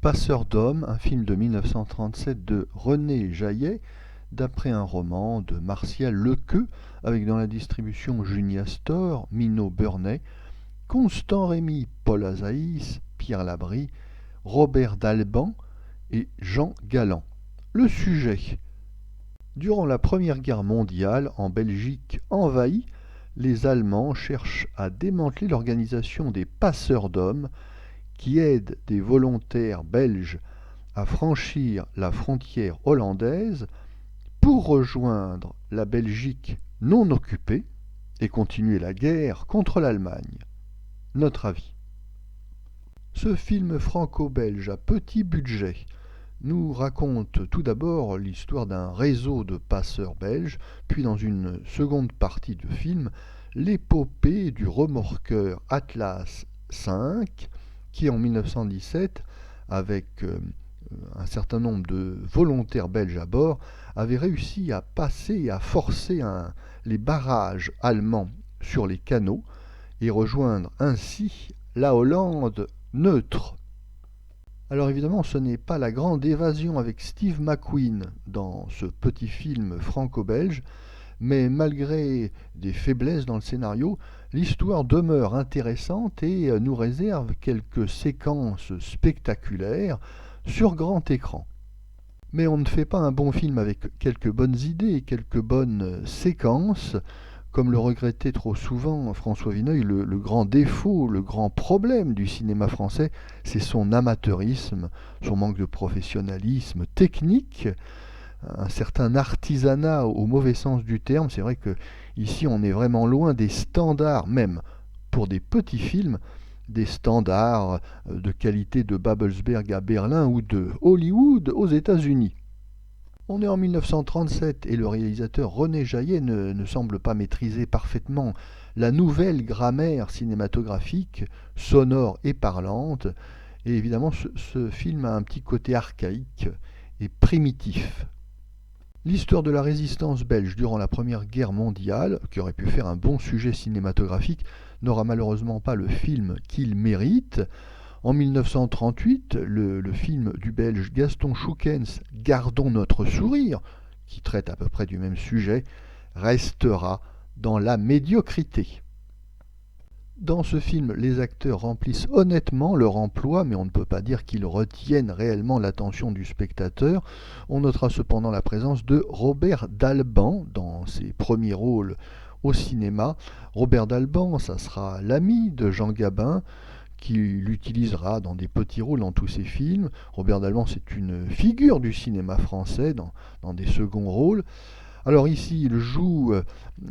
Passeur d'hommes, un film de 1937 de René Jaillet, d'après un roman de Martial Lequeux, avec dans la distribution Junia Store, Minot Burney, Constant Rémy, Paul Azaïs, Pierre Labrie, Robert Dalban et Jean Galland. Le sujet. Durant la Première Guerre mondiale, en Belgique envahie, les Allemands cherchent à démanteler l'organisation des passeurs d'hommes qui aident des volontaires belges à franchir la frontière hollandaise pour rejoindre la Belgique non occupée et continuer la guerre contre l'Allemagne. Notre avis. Ce film franco-belge à petit budget nous raconte tout d'abord l'histoire d'un réseau de passeurs belges, puis dans une seconde partie de film, l'épopée du remorqueur Atlas V, qui en 1917, avec un certain nombre de volontaires belges à bord, avait réussi à passer et à forcer les barrages allemands sur les canaux et rejoindre ainsi la Hollande neutre. Alors évidemment, ce n'est pas la grande évasion avec Steve McQueen dans ce petit film franco-belge, mais malgré des faiblesses dans le scénario, l'histoire demeure intéressante et nous réserve quelques séquences spectaculaires sur grand écran. Mais on ne fait pas un bon film avec quelques bonnes idées et quelques bonnes séquences, comme le regrettait trop souvent François Vineuil. Le grand défaut, le grand problème du cinéma français, c'est son amateurisme, son manque de professionnalisme technique, un certain artisanat au mauvais sens du terme. C'est vrai que ici on est vraiment loin des standards, même pour des petits films, des standards de qualité de Babelsberg à Berlin ou de Hollywood aux États-Unis. On est en 1937 et le réalisateur René Jaillet ne semble pas maîtriser parfaitement la nouvelle grammaire cinématographique, sonore et parlante. Et évidemment, ce film a un petit côté archaïque et primitif. L'histoire de la résistance belge durant la Première Guerre mondiale, qui aurait pu faire un bon sujet cinématographique, n'aura malheureusement pas le film qu'il mérite. En 1938, le film du Belge Gaston Schoukens, Gardons notre sourire, qui traite à peu près du même sujet, restera dans la médiocrité. Dans ce film, les acteurs remplissent honnêtement leur emploi, mais on ne peut pas dire qu'ils retiennent réellement l'attention du spectateur. On notera cependant la présence de Robert Dalban dans ses premiers rôles au cinéma. Robert Dalban, ça sera l'ami de Jean Gabin, qui l'utilisera dans des petits rôles dans tous ses films. Robert Dalban, c'est une figure du cinéma français dans des seconds rôles. Alors ici, il joue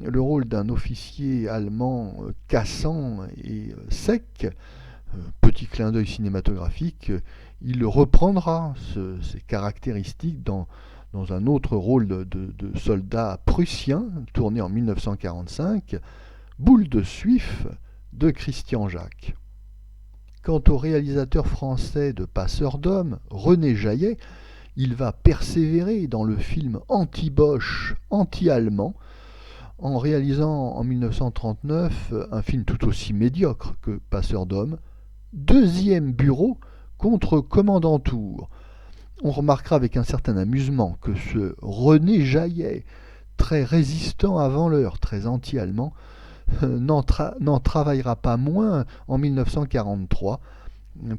le rôle d'un officier allemand cassant et sec. Petit clin d'œil cinématographique, il reprendra ces caractéristiques dans un autre rôle de soldat prussien, tourné en 1945, Boule de Suif de Christian Jacques. Quant au réalisateur français de Passeurs d'hommes, René Jaillet, il va persévérer dans le film anti-Bosch, anti-allemand, en réalisant en 1939 un film tout aussi médiocre que Passeurs d'hommes, Deuxième bureau contre Commandantour. On remarquera avec un certain amusement que ce René Jaillet, très résistant avant l'heure, très anti-allemand, n'en travaillera pas moins en 1943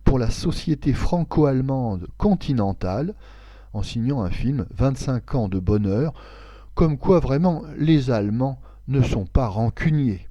pour la Société franco-allemande continentale, en signant un film 25 ans de bonheur, comme quoi vraiment les Allemands ne sont pas rancuniers.